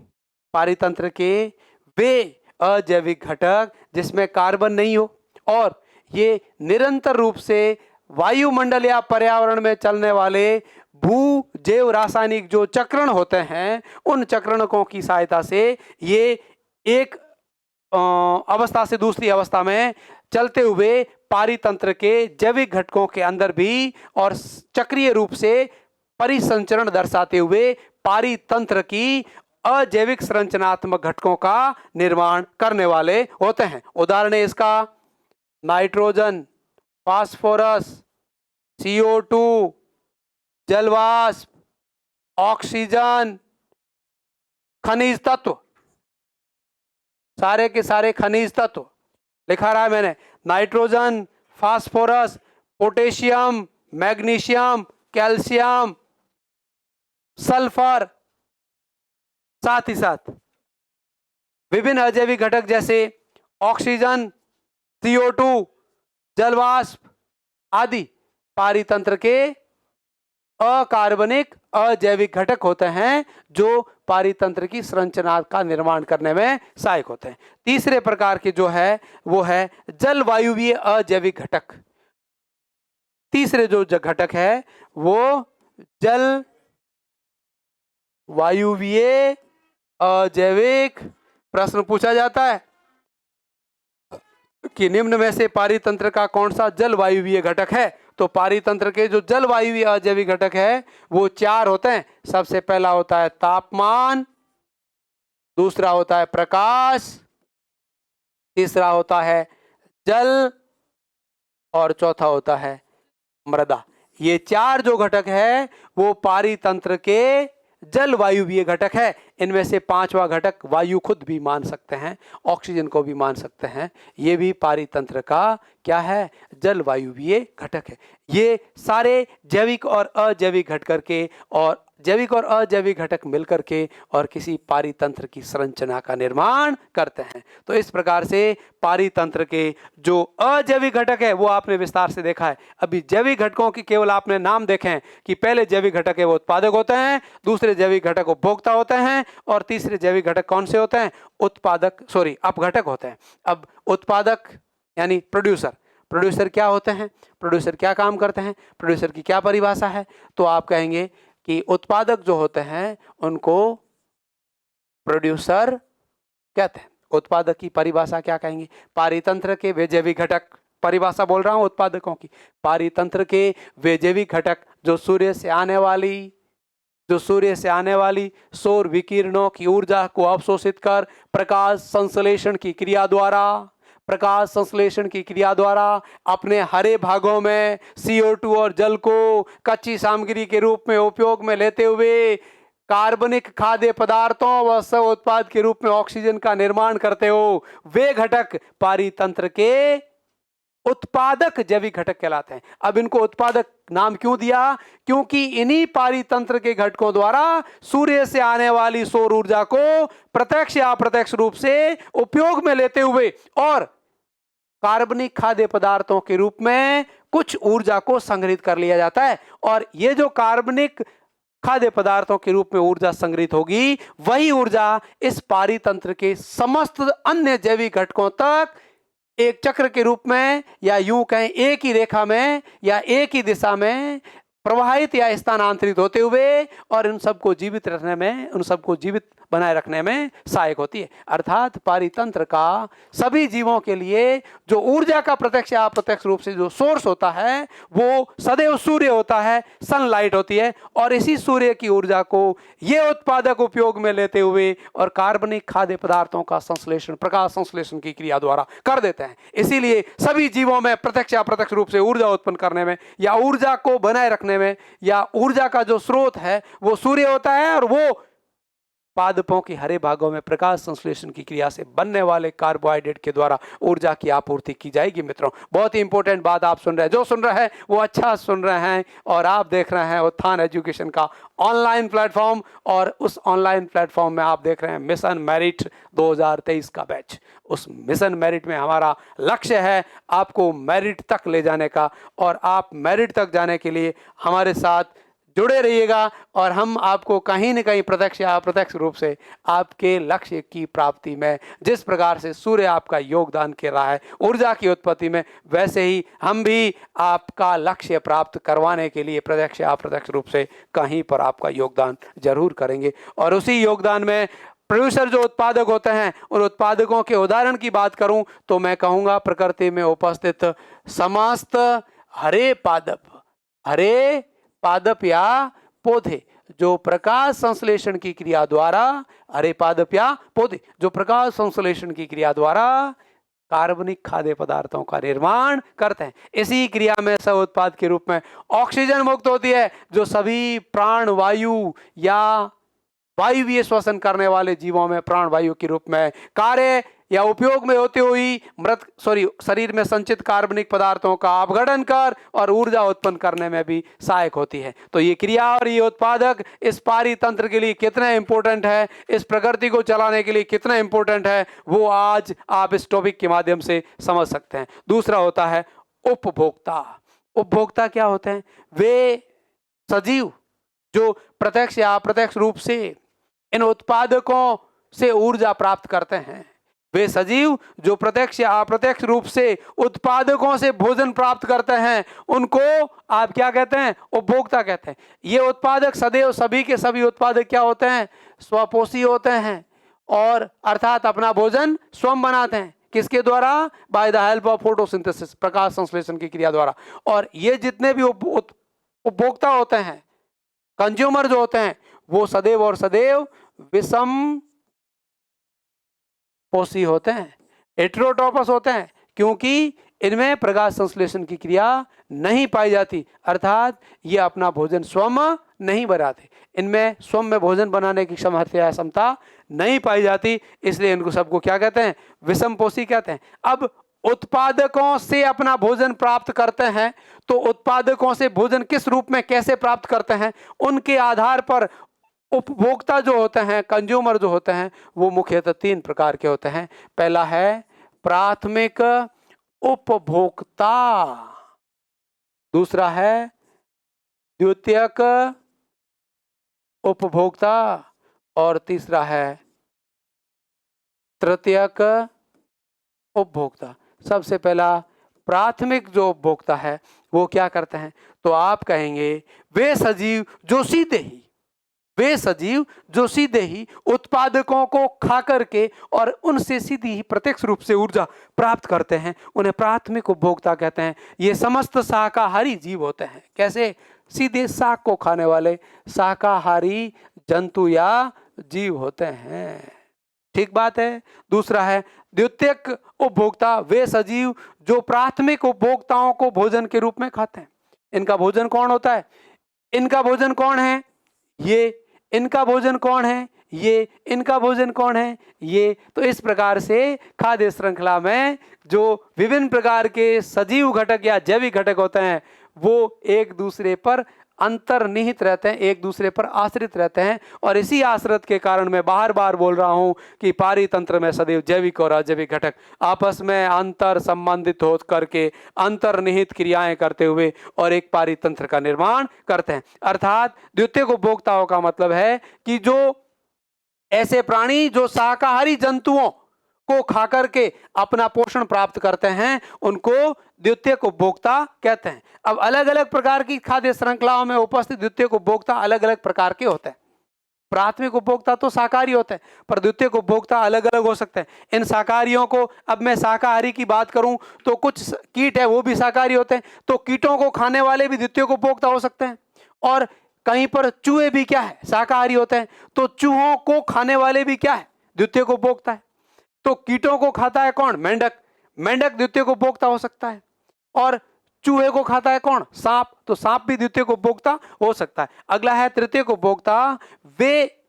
पारितंत्र के वे अजैविक घटक जिसमें कार्बन नहीं हो और ये निरंतर रूप से वायुमंडल या पर्यावरण में चलने वाले भू जैव रासायनिक जो चक्रण होते हैं उन चक्रणकों की सहायता से ये एक अवस्था से दूसरी अवस्था में चलते हुए पारितंत्र के जैविक घटकों के अंदर भी और चक्रीय रूप से परिसंचरण दर्शाते हुए पारितंत्र की अजैविक संरचनात्मक घटकों का निर्माण करने वाले होते हैं। उदाहरण है इसका नाइट्रोजन, फास्फोरस, CO2, जलवाष्प, ऑक्सीजन, खनिज तत्व, सारे के सारे खनिज तत्व लिखा रहा है मैंने। Nitrogen, phosphorus, potassium, magnesium, calcium, sulphur, साथ ही साथ विभिन्न अजैविक घटक जैसे ऑक्सीजन, CO2, जलवाष्प आदि पारितंत्र के अकार्बनिक अजैविक घटक होते हैं जो पारितंत्र की संरचना का निर्माण करने में सहायक होते हैं। तीसरे प्रकार के जो है वो है जलवायुवीय अजैविक घटक। तीसरे जो घटक है वो जल वायुवीय अजैविक। प्रश्न पूछा जाता है कि निम्न में से पारितंत्र का कौन सा जलवायुवीय घटक है, तो पारितंत्र के जो जलवायुवीय अजैविक घटक है वो 4 होते हैं। सबसे पहला होता है तापमान, दूसरा होता है प्रकाश, तीसरा होता है जल और चौथा होता है मृदा। ये 4 जो घटक है वो पारितंत्र के जलवायुवीय घटक है। इनमें से 5वां घटक वायु खुद भी मान सकते हैं, ऑक्सीजन को भी मान सकते हैं। ये भी पारितंत्र का क्या है, जलवायुवीय घटक है। ये सारे जैविक और अजैविक घटक के और जैविक और अजैविक घटक मिलकर के और किसी पारितंत्र की संरचना का निर्माण करते हैं। तो इस प्रकार से पारितंत्र के जो अजैविक घटक है वो आपने विस्तार से देखा है। अभी जैविक घटकों की केवल आपने नाम देखे हैं कि पहले जैविक घटक है वो उत्पादक होते हैं, दूसरे जैविक घटक उपभोक्ता होते हैं और तीसरे जैविक घटक कौन से होते हैं? अपघटक होते हैं। अब उत्पादक यानी प्रोड्यूसर क्या होते हैं? प्रोड्यूसर क्या काम करते हैं? प्रोड्यूसर की क्या परिभाषा है? तो आप कहेंगे कि उत्पादक जो होते हैं उनको प्रोड्यूसर कहते हैं। उत्पादक की परिभाषा क्या कहेंगे? पारितंत्र के वे जैविक घटक, परिभाषा बोल रहा हूं उत्पादकों की, पारितंत्र के वे जैविक घटक जो सूर्य से आने वाली सौर विकिरणों की ऊर्जा को अवशोषित कर प्रकाश संश्लेषण की क्रिया द्वारा अपने हरे भागों में CO2 और जल को कच्ची सामग्री के रूप में उपयोग में लेते हुए कार्बनिक खाद्य पदार्थों व सह उत्पाद के रूप में ऑक्सीजन का निर्माण करते हो, वे घटक पारितंत्र के उत्पादक जैविक घटक कहलाते हैं। अब इनको उत्पादक नाम क्यों दिया? क्योंकि इन्हीं पारितंत्र के घटकों द्वारा सूर्य से आने वाली सौर ऊर्जा को प्रत्यक्ष या अप्रत्यक्ष रूप से उपयोग में लेते हुए और कार्बनिक खाद्य पदार्थों के रूप में कुछ ऊर्जा को संग्रहित कर लिया जाता है। और ये जो कार्बनिक खाद्य पदार्थों के रूप में ऊर्जा संग्रहित होगी, वही ऊर्जा इस पारितंत्र के समस्त अन्य जैविक घटकों तक एक चक्र के रूप में या यूं कहें एक ही रेखा में या एक ही दिशा में प्रवाहित या स्थानांतरित होते हुए और उन सबको जीवित बनाए रखने में सहायक होती है। अर्थात पारितंत्र का सभी जीवों के लिए जो ऊर्जा का प्रत्यक्ष या अप्रत्यक्ष रूप से जो सोर्स होता है वो सदैव सूर्य होता है, सनलाइट होती है। और इसी सूर्य की ऊर्जा को ये उत्पादक उपयोग में लेते हुए और कार्बनिक खाद्य पदार्थों का संश्लेषण, प्रकाश संश्लेषण की क्रिया द्वारा कर देते हैं। इसीलिए सभी जीवों में प्रत्यक्ष या अप्रत्यक्ष रूप से ऊर्जा उत्पन्न करने में या ऊर्जा को बनाए रखने में या ऊर्जा का जो स्रोत है वो सूर्य होता है और वो पादपों के हरे भागों में प्रकाश संश्लेषण की क्रिया से बनने वाले कार्बोहाइड्रेट के द्वारा ऊर्जा की आपूर्ति की जाएगी। मित्रों, बहुत ही इंपॉर्टेंट बात आप सुन रहे हैं। जो सुन रहे हैं वो अच्छा सुन रहे हैं और आप देख रहे हैं उत्थान एजुकेशन का ऑनलाइन प्लेटफॉर्म और उस ऑनलाइन प्लेटफॉर्म में आप देख रहे हैं मिशन मेरिट 2023 का बैच। उस मिशन मेरिट में हमारा लक्ष्य है आपको मेरिट तक ले जाने का और आप मेरिट तक जाने के लिए हमारे साथ जुड़े रहिएगा और हम आपको कहीं न कहीं प्रत्यक्ष या अप्रत्यक्ष रूप से आपके लक्ष्य की प्राप्ति में जिस प्रकार से सूर्य आपका योगदान कर रहा है ऊर्जा की उत्पत्ति में, वैसे ही हम भी आपका लक्ष्य प्राप्त करवाने के लिए प्रत्यक्ष या अप्रत्यक्ष रूप से कहीं पर आपका योगदान जरूर करेंगे। और उसी योगदान में प्रोड्यूसर जो उत्पादक होते हैं उन उत्पादकों के उदाहरण की बात करूं तो मैं कहूँगा प्रकृति में उपस्थित समस्त हरे पादप या पौधे जो प्रकाश संश्लेषण की क्रिया द्वारा कार्बनिक खाद्य पदार्थों का निर्माण करते हैं। इसी क्रिया में सह उत्पाद के रूप में ऑक्सीजन मुक्त होती है जो सभी प्राण वायु या वायुवीय श्वसन करने वाले जीवों में प्राण वायु के रूप में कार्य या उपयोग में होती हुई शरीर में संचित कार्बनिक पदार्थों का अपघटन कर और ऊर्जा उत्पन्न करने में भी सहायक होती है। तो ये क्रिया और ये उत्पादक इस पारितंत्र के लिए कितना इंपॉर्टेंट है, इस प्रकृति को चलाने के लिए कितना इंपॉर्टेंट है, वो आज आप इस टॉपिक के माध्यम से समझ सकते हैं। दूसरा होता है उपभोक्ता। उपभोक्ता क्या होते हैं? वे सजीव जो प्रत्यक्ष या अप्रत्यक्ष रूप से इन उत्पादकों से ऊर्जा प्राप्त करते हैं। वे सजीव जो प्रत्यक्ष या अप्रत्यक्ष रूप से उत्पादकों से भोजन प्राप्त करते हैं उनको आप क्या कहते हैं? उपभोक्ता कहते हैं। ये उत्पादक सदैव सभी के सभी उत्पादक क्या होते हैं? स्वपोषी होते हैं और अर्थात अपना भोजन स्वयं बनाते हैं। किसके द्वारा? By the help of photosynthesis, प्रकाश संश्लेषण की क्रिया द्वारा। और ये जितने भी उपभोक्ता होते हैं, कंज्यूमर जो होते हैं, वो सदैव और सदैव विषम पोषी होते हैं, हेटेरोट्रोपस होते हैं, क्योंकि इनमें प्रकाश संश्लेषण की क्रिया नहीं पाई जाती, अर्थात ये अपना भोजन स्वयं नहीं बनाते। इनमें स्वयं में भोजन बनाने की क्षमता नहीं पाई जाती, इसलिए इनको सबको क्या कहते हैं? विषम पोषी कहते हैं। अब उत्पादकों से अपना भोजन प्राप्त करते हैं, तो उत्पादकों से भोजन किस रूप में कैसे प्राप्त करते हैं, उनके आधार पर उपभोक्ता जो होते हैं, कंज्यूमर जो होते हैं, वो मुख्यतः 3 प्रकार के होते हैं। पहला है प्राथमिक उपभोक्ता, दूसरा है द्वितीयक उपभोक्ता और तीसरा है तृतीयक उपभोक्ता। सबसे पहला प्राथमिक जो उपभोक्ता है वो क्या करते हैं, तो आप कहेंगे वे सजीव जो सीधे ही उत्पादकों को खा करके और उनसे सीधी ही प्रत्यक्ष रूप से ऊर्जा प्राप्त करते हैं, उन्हें प्राथमिक उपभोक्ता कहते हैं। ये समस्त शाकाहारी जीव होते हैं। कैसे? सीधे शाक को खाने वाले शाकाहारी जंतु या जीव होते हैं। ठीक बात है। दूसरा है द्वितीयक उपभोक्ता, वे सजीव जो प्राथमिक उपभोक्ताओं को भोजन के रूप में खाते हैं। इनका भोजन कौन होता है? इनका भोजन कौन है? ये। इनका भोजन कौन है? ये। इनका भोजन कौन है? ये। तो इस प्रकार से खाद्य श्रृंखला में जो विभिन्न प्रकार के सजीव घटक या जैविक घटक होते हैं वो एक दूसरे पर अंतर्निहित रहते हैं, एक दूसरे पर आश्रित रहते हैं। और इसी आश्रित के कारण मैं बार बार बोल रहा हूं कि पारितंत्र में सदैव जैविक और अजैविक घटक आपस में अंतर संबंधित हो करके अंतर्निहित क्रियाएं करते हुए और एक पारितंत्र का निर्माण करते हैं। अर्थात द्वितीयक उपभोक्ताओं का मतलब है कि जो ऐसे प्राणी जो शाकाहारी जंतुओं को खाकर के अपना पोषण प्राप्त करते हैं उनको द्वितीयक उपभोक्ता कहते हैं। अब अलग अलग प्रकार की खाद्य श्रृंखलाओं में उपस्थित द्वितीयक उपभोक्ता अलग अलग प्रकार के होते हैं। प्राथमिक उपभोक्ता तो शाकाहारी होते हैं, पर द्वितीयक उपभोक्ता अलग अलग हो सकते हैं। इन शाकाहारियों को, अब मैं शाकाहारी की बात करूं तो कुछ कीट है वो भी शाकाहारी होते हैं, तो कीटों को खाने वाले भी द्वितीयक उपभोक्ता हो सकते हैं। और कहीं पर चूहे भी क्या है? शाकाहारी होते हैं, तो चूहों को खाने वाले भी क्या है? द्वितीयक उपभोक्ता है। तो कीटों को खाता है कौन? मेंढक। मेंढक द्वितीयक उपभोक्ता हो सकता है। और चूहे को खाता है कौन? सांप। तो सांप भी द्वितीयक उपभोक्ता हो सकता है। अगला है तृतीयक उपभोक्ता, वे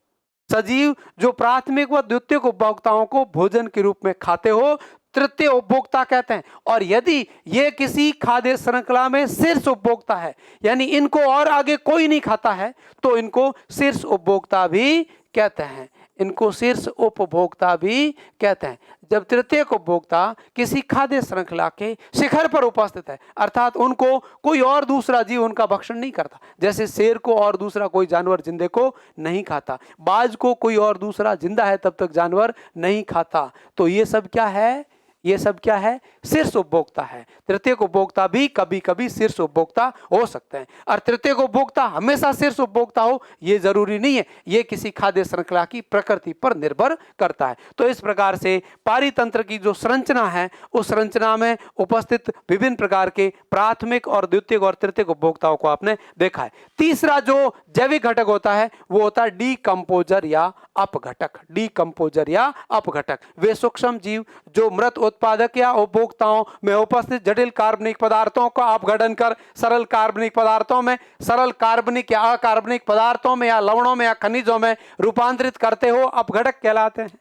सजीव जो प्राथमिक व द्वितीयक उपभोक्ताओं को भोजन के रूप में खाते हो, तृतीय उपभोक्ता कहते हैं। और यदि ये किसी खाद्य श्रृंखला में शीर्ष उपभोक्ता है, यानी इनको और आगे कोई नहीं खाता है, तो इनको शीर्ष उपभोक्ता भी कहते हैं। इनको शीर्ष उपभोक्ता भी कहते हैं। जब तृतीयक उपभोक्ता किसी खाद्य श्रृंखला के शिखर पर उपस्थित है, अर्थात उनको कोई और दूसरा जीव उनका भक्षण नहीं करता, जैसे शेर को और दूसरा कोई जानवर जिंदे को नहीं खाता, बाज को कोई और दूसरा जिंदा है तब तक जानवर नहीं खाता, तो ये सब क्या है? ये सब क्या है? शीर्ष उपभोक्ता है। तृतीयक उपभोक्ता भी कभी कभी शीर्ष उपभोक्ता हो सकते हैं। और तृतीयक उपभोक्ता हमेशा शीर्ष उपभोक्ता हो ये जरूरी नहीं है, ये किसी खाद्य श्रृंखला की प्रकृति पर निर्भर करता है। तो इस प्रकार से पारितंत्र की जो संरचना है उस संरचना में उपस्थित विभिन्न प्रकार के प्राथमिक और द्वितीयक और तृतीयक उपभोक्ताओं को आपने देखा है। तीसरा जो जैविक घटक होता है वो होता है डीकंपोजर या अपघटक। डीकंपोजर या अपघटक वे सूक्ष्म जीव जो मृत उत्पादक या उपभोक्ताओं में उपस्थित जटिल कार्बनिक पदार्थों का अपघटन कर सरल कार्बनिक पदार्थों में, सरल कार्बनिक या अकार्बनिक पदार्थों में या लवणों में या खनिजों में रूपांतरित करते हो अपघटक कहलाते हैं।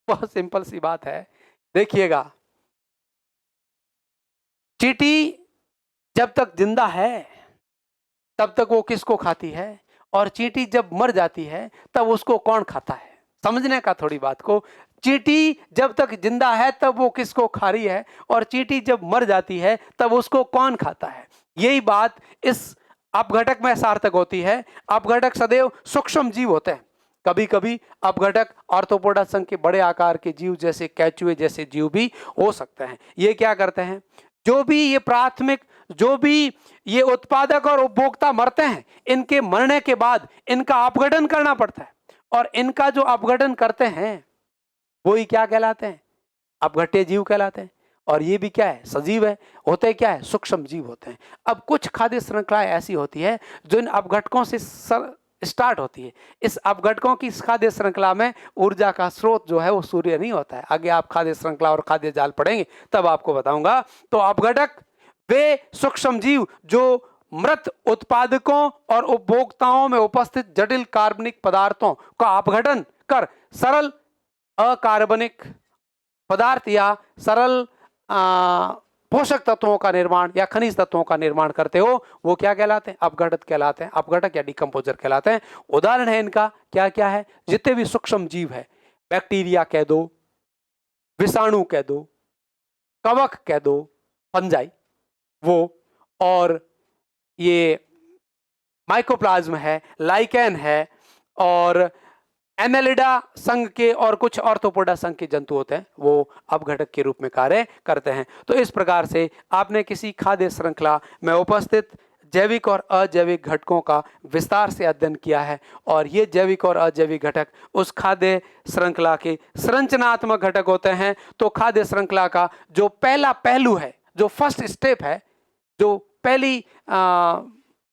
बहुत सिंपल सी बात है। देखिएगा, चींटी जब तक जिंदा है तब तक वो किसको खाती है, और चींटी जब मर जाती है तब उसको कौन खाता है? समझने का थोड़ी बात को। चींटी जब तक जिंदा है तब वो किसको खा रही है, और चींटी जब मर जाती है तब उसको कौन खाता है? यही बात इस अपघटक में सार्थक होती है। अपघटक सदैव सूक्ष्म जीव होते हैं। कभी कभी अपघटक आर्थ्रोपोडा संघ के बड़े आकार के जीव जैसे कैचुए जैसे जीव भी हो सकते हैं। ये क्या करते हैं? जो भी ये प्राथमिक, जो भी ये उत्पादक और उपभोक्ता मरते हैं, इनके मरने के बाद इनका अपघटन करना पड़ता है, और इनका जो अपघटन करते हैं वो ही क्या कहलाते हैं? अपघट्य जीव कहलाते हैं। और ये भी क्या है? सजीव है। होते क्या है? सूक्ष्म जीव होते हैं। अब कुछ खाद्य श्रृंखलाएं ऐसी होती है जो इन अपघटकों से स्टार्ट होती है। इस अपघटकों की खाद्य श्रृंखला में ऊर्जा का स्रोत जो है वो सूर्य नहीं होता है। आगे आप खाद्य श्रृंखला और खाद्य जाल पढ़ेंगे तब आपको बताऊंगा। तो अपघटक वे सूक्ष्म जीव जो मृत उत्पादकों और उपभोक्ताओं में उपस्थित जटिल कार्बनिक पदार्थों का अपघटन कर सरल अकार्बनिक पदार्थ या सरल पोषक तत्वों का निर्माण या खनिज तत्वों का निर्माण करते हो, वो क्या कहलाते हैं? अपघटक कहलाते हैं, अपघटक या डिकम्पोजर कहलाते हैं। उदाहरण है इनका क्या क्या है? जितने भी सूक्ष्म जीव है, बैक्टीरिया कह दो, विषाणु कह दो, कवक कह दो, फंजाई वो, और ये माइकोप्लाज्म है, लाइकेन है, और एनेलिडा संघ के और कुछ ऑर्थोपोडा संघ के जंतु होते हैं, वो अपघटक के रूप में कार्य करते हैं। तो इस प्रकार से आपने किसी खाद्य श्रृंखला में उपस्थित जैविक और अजैविक घटकों का विस्तार से अध्ययन किया है, और ये जैविक और अजैविक घटक उस खाद्य श्रृंखला के संरचनात्मक घटक होते हैं। तो खाद्य श्रृंखला का जो पहला पहलू है, जो फर्स्ट स्टेप है, जो पहली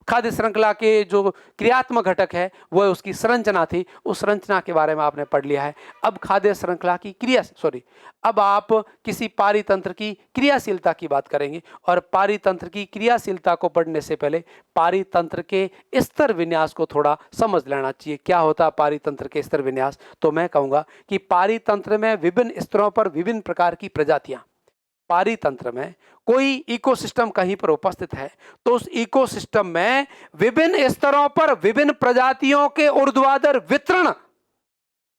खाद्य श्रृंखला के जो क्रियात्मक घटक है, वह उसकी संरचना थी। उस संरचना के बारे में आपने पढ़ लिया है। अब खाद्य श्रृंखला की अब आप किसी पारितंत्र की क्रियाशीलता की बात करेंगे, और पारितंत्र की क्रियाशीलता को पढ़ने से पहले पारितंत्र के स्तर विन्यास को थोड़ा समझ लेना चाहिए। क्या होता है पारितंत्र के स्तर विन्यास? तो मैं कहूँगा कि पारितंत्र में विभिन्न स्तरों पर विभिन्न प्रकार की प्रजातियाँ, पारितंत्र में कोई इकोसिस्टम कहीं पर उपस्थित है, तो उस इकोसिस्टम में विभिन्न स्तरों पर विभिन्न प्रजातियों के ऊर्ध्वाधर वितरण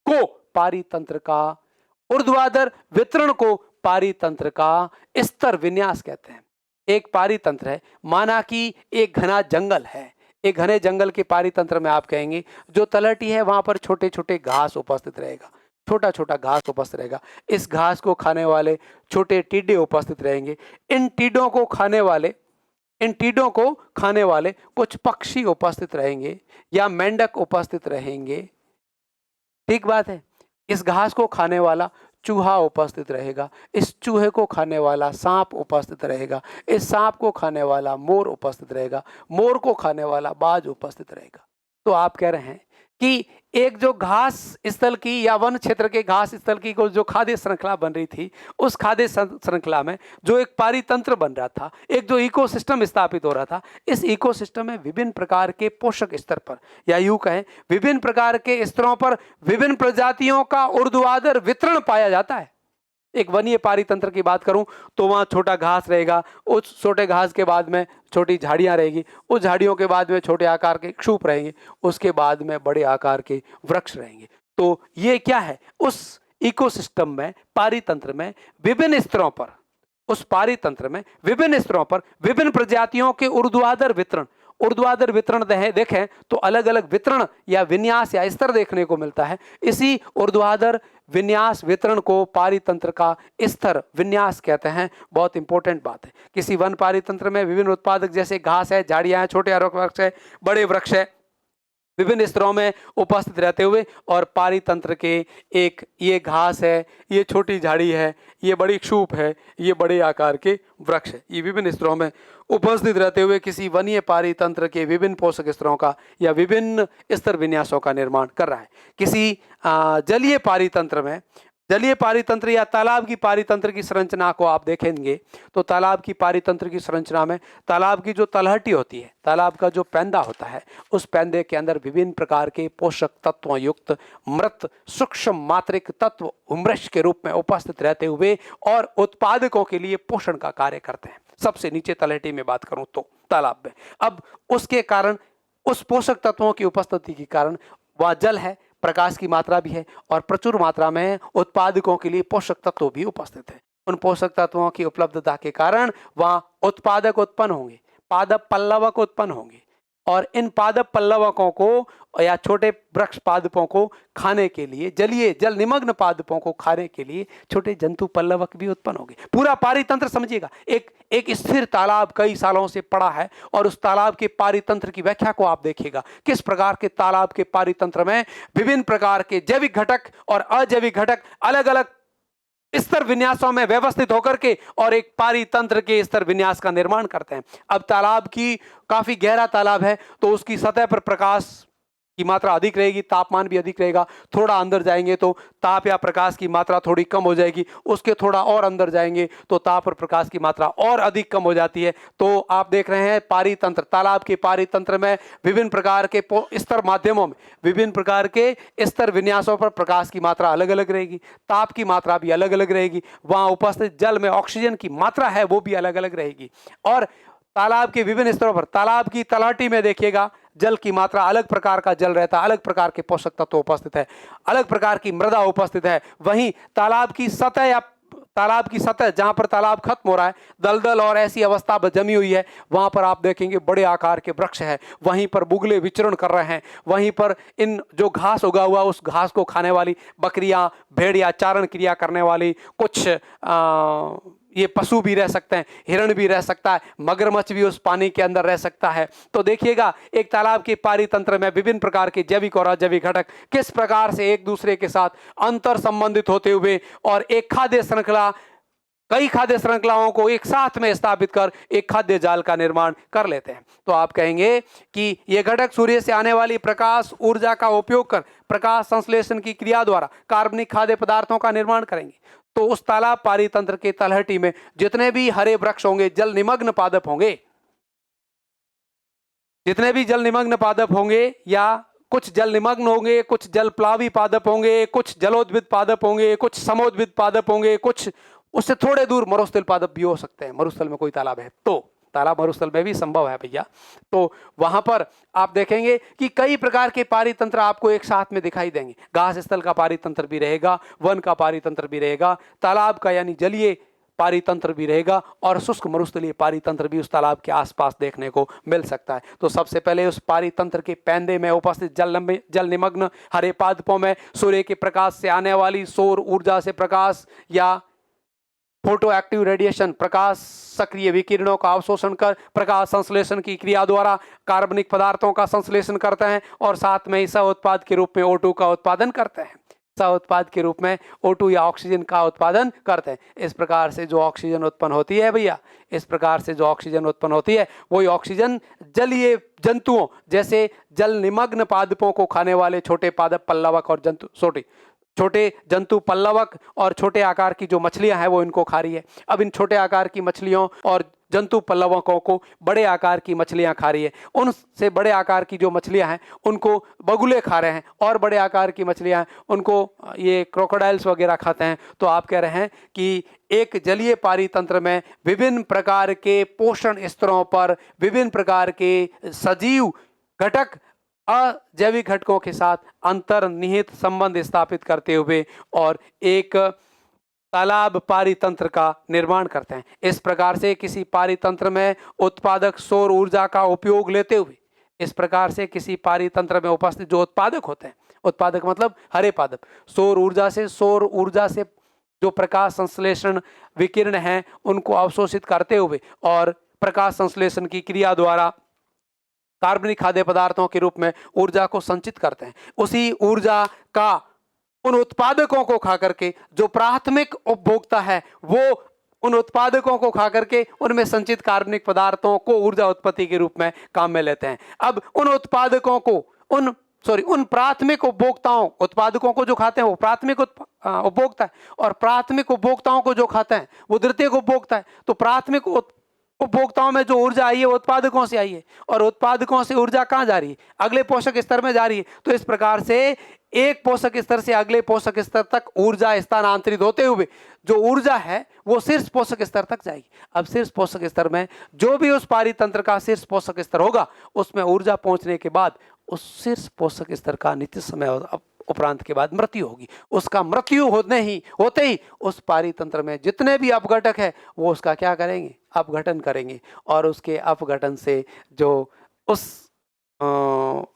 को पारितंत्र का ऊर्ध्वाधर वितरण को पारितंत्र का स्तर विन्यास कहते हैं। एक पारितंत्र है, माना कि एक घना जंगल है, एक घने जंगल के पारितंत्र में आप कहेंगे जो तलहटी है वहां पर छोटे छोटे घास उपस्थित रहेगा, छोटा छोटा घास उपस्थित रहेगा। इस घास को खाने वाले छोटे टिड्डे उपस्थित रहेंगे। इन टिड्डों को खाने वाले कुछ पक्षी उपस्थित रहेंगे या मेंढक उपस्थित रहेंगे। ठीक बात है। इस घास को खाने वाला चूहा उपस्थित रहेगा, इस चूहे को खाने वाला सांप उपस्थित रहेगा, इस सांप को खाने वाला मोर उपस्थित रहेगा, मोर को खाने वाला बाज उपस्थित रहेगा। तो आप कह रहे हैं कि एक जो घास स्थल की या वन क्षेत्र के घास स्थल की जो खाद्य श्रृंखला बन रही थी, उस खाद्य श्रृंखला में जो एक पारितंत्र बन रहा था, एक जो इकोसिस्टम स्थापित हो रहा था, इस इकोसिस्टम में विभिन्न प्रकार के पोषक स्तर पर, या यूं कहें विभिन्न प्रकार के स्तरों पर विभिन्न प्रजातियों का ऊर्ध्वाधर वितरण पाया जाता है। एक वनीय पारितंत्र की बात करूं तो वहां छोटा घास रहेगा, उस छोटे घास के बाद में छोटी झाड़ियां रहेगी, उस झाड़ियों के बाद में छोटे आकार के क्षूप रहेंगे, उसके बाद में बड़े आकार के वृक्ष रहेंगे। तो ये क्या है? उस इकोसिस्टम में, पारितंत्र में विभिन्न स्तरों पर, उस पारितंत्र में विभिन्न स्तरों पर विभिन्न प्रजातियों के ऊर्ध्वाधर वितरण देखें तो अलग अलग वितरण या विन्यास या स्तर देखने को मिलता है। इसी ऊर्ध्वाधर विन्यास वितरण को पारितंत्र का स्तर विन्यास कहते हैं। बहुत इंपॉर्टेंट बात है। किसी वन पारितंत्र में विभिन्न उत्पादक जैसे घास है, झाड़ियां हैं, छोटे वृक्ष है, बड़े वृक्ष है, विभिन्न स्तरों में उपस्थित रहते हुए, और पारितंत्र के एक ये घास है, ये छोटी झाड़ी है, ये बड़ी क्षूप है, ये बड़े आकार के वृक्ष है, ये विभिन्न स्तरों में उपस्थित रहते हुए किसी वनीय पारितंत्र के विभिन्न पोषक स्तरों का या विभिन्न स्तर विन्यासों का निर्माण कर रहा है। किसी जलीय पारितंत्र में, जलीय पारितंत्र या तालाब की पारितंत्र की संरचना को आप देखेंगे तो तालाब की पारितंत्र की संरचना में तालाब की जो तलहटी होती है, तालाब का जो पैंदा होता है, उस पैंदे के अंदर विभिन्न प्रकार के पोषक तत्वों युक्त मृत सूक्ष्म मात्रिक तत्व उमृष के रूप में उपस्थित रहते हुए और उत्पादकों के लिए पोषण का कार्य करते हैं। सबसे नीचे तलहटी में बात करूं तो तालाब में, अब उसके कारण, उस पोषक तत्वों की उपस्थिति के कारण वह जल है, प्रकाश की मात्रा भी है, और प्रचुर मात्रा में उत्पादकों के लिए पोषक तत्व भी उपस्थित है। उन पोषक तत्वों की उपलब्धता के कारण वहां उत्पादक उत्पन्न होंगे, पादप पल्लवक उत्पन्न होंगे, और इन पादप पल्लवकों को या छोटे वृक्ष पादपों को खाने के लिए, जलीय जल निमग्न पादपों को खाने के लिए छोटे जंतु पल्लवक भी उत्पन्न होंगे। पूरा पारितंत्र समझिएगा, एक स्थिर तालाब कई सालों से पड़ा है, और उस तालाब के पारितंत्र की व्याख्या को आप देखिएगा, किस प्रकार के तालाब के पारितंत्र में विभिन्न प्रकार के जैविक घटक और अजैविक घटक अलग अलग स्तर विन्यासों में व्यवस्थित होकर के और एक पारितंत्र के स्तर विन्यास का निर्माण करते हैं। अब तालाब की काफी गहरा तालाब है तो उसकी सतह पर प्रकाश की मात्रा अधिक रहेगी, तापमान भी अधिक रहेगा। थोड़ा अंदर जाएंगे तो ताप या प्रकाश की मात्रा थोड़ी कम हो जाएगी, उसके थोड़ा और अंदर जाएंगे तो ताप और प्रकाश की मात्रा और अधिक कम हो जाती है। तो आप देख रहे हैं पारितंत्र, तालाब के पारितंत्र में विभिन्न प्रकार के स्तर माध्यमों में विभिन्न प्रकार के स्तर विन्यासों पर प्रकाश की मात्रा अलग अलग रहेगी, ताप की मात्रा भी अलग अलग रहेगी, वहां उपस्थित जल में ऑक्सीजन की मात्रा है वो भी अलग अलग रहेगी। और तालाब के विभिन्न स्तरों पर, तालाब की तलहटी में देखिएगा जल की मात्रा, अलग प्रकार का जल रहता है, अलग प्रकार के पोषक तत्व उपस्थित है, अलग प्रकार की मृदा उपस्थित है। वहीं तालाब की सतह या तालाब की सतह जहां पर तालाब खत्म हो रहा है, दलदल और ऐसी अवस्था जमी हुई है, वहां पर आप देखेंगे बड़े आकार के वृक्ष है, वहीं पर बुगले विचरण कर रहे हैं, वहीं पर इन जो घास उगा हुआ उस घास को खाने वाली बकरियां, भेड़िया, चारण क्रिया करने वाली कुछ ये पशु भी रह सकते हैं, हिरण भी रह सकता है, मगरमच्छ भी उस पानी के अंदर रह सकता है। तो देखिएगा एक तालाब के पारितंत्र में विभिन्न प्रकार के जैविक और अजैविक घटक किस प्रकार से एक दूसरे के साथ अंतर संबंधित होते हुए और एक खाद्य श्रृंखला, कई खाद्य श्रृंखलाओं को एक साथ में स्थापित कर एक खाद्य जाल का निर्माण कर लेते हैं। तो आप कहेंगे कि ये घटक सूर्य से आने वाली प्रकाश ऊर्जा का उपयोग कर प्रकाश संश्लेषण की क्रिया द्वारा कार्बनिक खाद्य पदार्थों का निर्माण करेंगे। तो उस तालाब पारितंत्र के तलहटी में जितने भी हरे वृक्ष होंगे, जल निमग्न पादप होंगे, जितने भी जल निमग्न पादप होंगे या कुछ जल निमग्न होंगे, कुछ जल प्लावी पादप होंगे, कुछ जलोद्भिद पादप होंगे, कुछ समोद्भिद पादप होंगे, कुछ उससे थोड़े दूर मरुस्थल पादप भी हो सकते हैं। मरुस्थल में कोई तालाब है तो, तालाब मरुस्थल में भी संभव है भैया। तो वहां पर आप देखेंगे कि कई प्रकार के पारितंत्र आपको एक साथ में दिखाई देंगे। घास स्थल का पारितंत्र भी रहेगा, वन का पारितंत्र भी रहेगा, तालाब का यानी जलीय पारितंत्र भी रहेगा और शुष्क मरुस्थलीय पारितंत्र भी उस तालाब के आसपास देखने को मिल सकता है। तो सबसे पहले उस पारितंत्र के पैंदे में उपस्थित जल निमग्न हरे पादपों में सूर्य के प्रकाश से आने वाली सौर ऊर्जा से प्रकाश या फोटो एक्टिव रेडिएशन, प्रकाश सक्रिय विकिरणों का अवशोषण कर प्रकाश संश्लेषण की क्रिया द्वारा कार्बनिक पदार्थों का संश्लेषण करते हैं और साथ में ही सह उत्पाद के रूप में O2 का उत्पादन करते हैं। सह उत्पाद के रूप में O2 या ऑक्सीजन का उत्पादन करते हैं। इस प्रकार से जो ऑक्सीजन उत्पन्न होती है भैया, इस प्रकार से जो ऑक्सीजन उत्पन्न होती है वही ऑक्सीजन जलीय जंतुओं जैसे जल निमग्न पादपों को खाने वाले छोटे पादप, पल्लवक और छोटे जंतु पल्लवक और छोटे आकार की जो मछलियां हैं वो इनको खा रही है। अब इन छोटे आकार की मछलियों और जंतु पल्लवकों को बड़े आकार की मछलियां खा रही है, उनसे बड़े आकार की जो मछलियां हैं उनको बगुले खा रहे हैं और बड़े आकार की मछलियां हैं उनको ये क्रोकोडाइल्स वगैरह खाते हैं। तो आप कह रहे हैं कि एक जलीय पारितंत्र में विभिन्न प्रकार के पोषण स्तरों पर विभिन्न प्रकार के सजीव घटक अजैविक घटकों के साथ अंतर्निहित संबंध स्थापित करते हुए और एक तालाब पारितंत्र का निर्माण करते हैं। इस प्रकार से किसी पारितंत्र में उत्पादक सौर ऊर्जा का उपयोग लेते हुए, इस प्रकार से किसी पारितंत्र में उपस्थित जो उत्पादक होते हैं, उत्पादक मतलब हरे पादप, सौर ऊर्जा से जो प्रकाश संश्लेषण विकिरण है उनको अवशोषित करते हुए और प्रकाश संश्लेषण की क्रिया द्वारा कार्बनिक खाद्य पदार्थों के रूप में ऊर्जा को संचित करते हैं। उसी ऊर्जा का उन उत्पादकों को खा करके जो प्राथमिक उपभोक्ता है वो उन उत्पादकों को खा करके उनमें संचित कार्बनिक पदार्थों को ऊर्जा उत्पत्ति के रूप में काम में लेते हैं। अब उन उत्पादकों को उन प्राथमिक उपभोक्ताओं, उत्पादकों को जो खाते हैं वो प्राथमिक उपभोक्ता है और प्राथमिक उपभोक्ताओं को जो खाते हैं वो द्वितीयक उपभोक्ता है। तो प्राथमिक उपभोक्ताओं में जो ऊर्जा आई है वो उत्पादकों से आई है और उत्पादकों से ऊर्जा कहां जा रही है? अगले पोषक स्तर में जा रही है। तो इस प्रकार से एक पोषक स्तर से अगले पोषक स्तर तक ऊर्जा स्थानांतरित होते हुए जो ऊर्जा है वो शीर्ष पोषक स्तर तक जाएगी। अब शीर्ष पोषक स्तर में जो भी उस पारितंत्र का शीर्ष पोषक स्तर होगा उसमें ऊर्जा पहुंचने के बाद उस शीर्ष पोषक स्तर का निश्चित समय उपरांत के बाद मृत्यु होगी। उसका मृत्यु होते ही उस पारितंत्र में जितने भी अपघटक है वो उसका क्या करेंगे? अपघटन करेंगे और उसके अपघटन से जो उस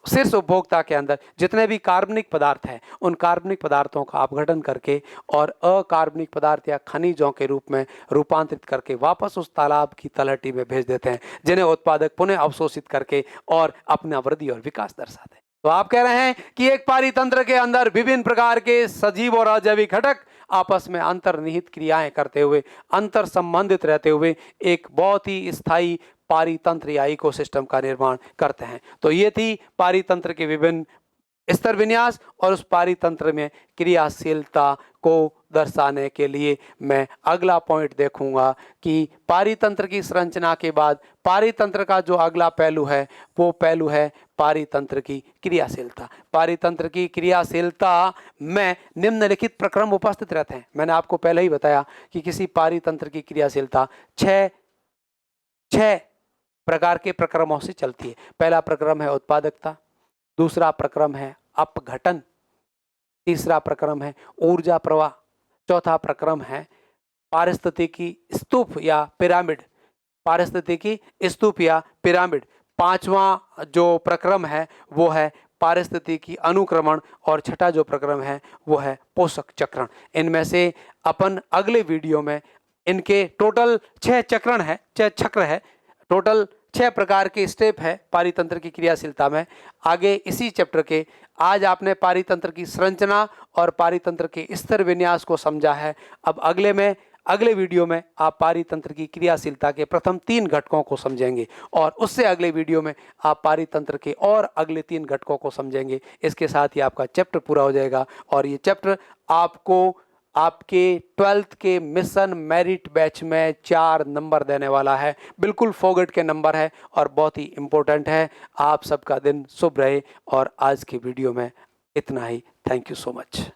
शीर्ष उपभोक्ता के अंदर जितने भी कार्बनिक पदार्थ हैं उन कार्बनिक पदार्थों का अपघटन करके और अकार्बनिक पदार्थ या खनिजों के रूप में रूपांतरित करके वापस उस तालाब की तलहटी में भेज देते हैं, जिन्हें उत्पादक पुनः अवशोषित करके और अपना वृद्धि और विकास दर्शाते हैं। तो आप कह रहे हैं कि एक पारितंत्र के अंदर विभिन्न प्रकार के सजीव और अजैविक घटक आपस में अंतर्निहित क्रियाएं करते हुए, अंतर संबंधित रहते हुए एक बहुत ही स्थायी पारितंत्र या इकोसिस्टम का निर्माण करते हैं। तो ये थी पारितंत्र के विभिन्न स्तर विन्यास और उस पारितंत्र में क्रियाशीलता को दर्शाने के लिए मैं अगला पॉइंट देखूंगा कि पारितंत्र की संरचना के बाद पारितंत्र का जो अगला पहलू है वो पहलू है पारितंत्र की क्रियाशीलता। पारितंत्र की क्रियाशीलता में निम्नलिखित प्रक्रम उपस्थित रहते हैं। मैंने आपको पहले ही बताया कि किसी पारितंत्र की क्रियाशीलता छह प्रकार के प्रक्रमों से चलती है। पहला प्रक्रम है उत्पादकता, दूसरा प्रक्रम है अपघटन, तीसरा प्रक्रम है ऊर्जा प्रवाह, चौथा प्रक्रम है पारिस्थितिकी स्तूप या पिरामिड, पारिस्थितिकी स्तूप या पिरामिड, पांचवा जो प्रक्रम है वो है पारिस्थितिकी अनुक्रमण और छठा जो प्रक्रम है वो है पोषक चक्रण। इनमें से अपन अगले वीडियो में इनके टोटल 6 चक्र है, टोटल 6 प्रकार के स्टेप है पारितंत्र की क्रियाशीलता में। आगे इसी चैप्टर के आज आपने पारितंत्र की संरचना और पारितंत्र के स्तर विन्यास को समझा है। अब अगले वीडियो में आप पारितंत्र की क्रियाशीलता के प्रथम 3 घटकों को समझेंगे और उससे अगले वीडियो में आप पारितंत्र के और अगले 3 घटकों को समझेंगे। इसके साथ ही आपका चैप्टर पूरा हो जाएगा और ये चैप्टर आपको आपके 12th के मिशन मेरिट बैच में 4 नंबर देने वाला है। बिल्कुल फॉरगेट के नंबर है और बहुत ही इंपॉर्टेंट है। आप सबका दिन शुभ रहे और आज की वीडियो में इतना ही। Thank you so much.